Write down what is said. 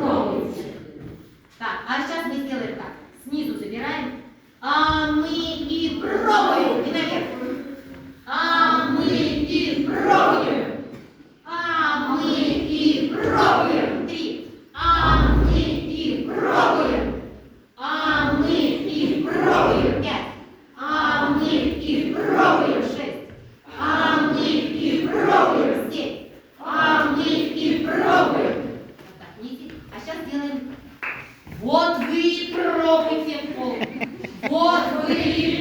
пробуем. Так, а сейчас мы сделаем так. Снизу забираем. А мы и пробуем. И наверх. А мы и пробуем. А мы и пробуем. 3. А мы и пробуем. А мы и пробуем. 5. А мы и пробуем. 6. А мы и пробуем. 7. А мы и пробуем. Вот так, видите? А сейчас делаем. Вот вы и пробуйте пол. Вот вы и